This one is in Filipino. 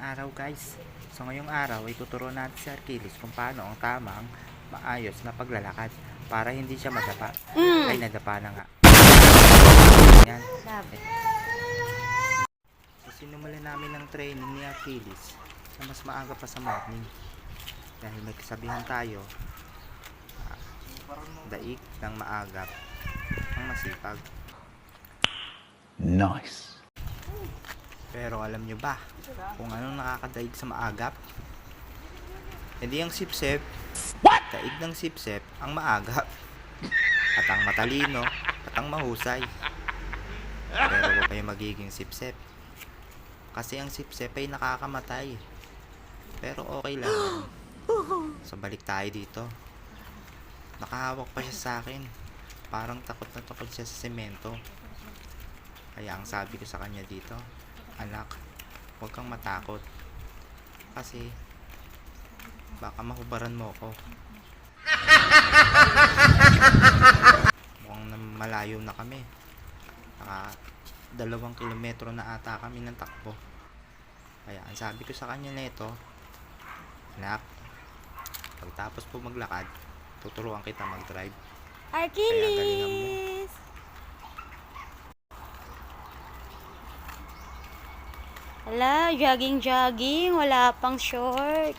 araw guys. So ngayong araw ay tuturuan natin si Arkilis kung paano ang tamang maayos na paglalakad para hindi siya madapa. Ay nadapa na nga. Yan. So sinumulan namin ng training ni Arkilis na mas maaga pa sa morning. Dahil may kasabihan tayo, daig ng maagap ang masipag. Nice. Pero alam nyo ba kung anong nakakadaig sa maagap? Hindi ang sipsep. Daig ng sipsep ang maagap. At ang matalino at ang mahusay. Pero huwag kayo magiging sipsep. Kasi ang sipsep ay nakakamatay. Pero okay lang yan. So balik tayo dito. Nakahawak pa siya sa akin. Parang takot na takot siya sa semento. Kaya ang sabi ko sa kanya dito, anak, huwag kang matakot. Kasi baka mahubaran mo ko. Mukhang malayo na kami. Naka 2 kilometro na ata kami ng takbo. Kaya ang sabi ko sa kanya nito, anak, pagtapos po maglakad, tuturuan kita mag-drive. Kaya galingan mo. Hala, jogging, wala pang short.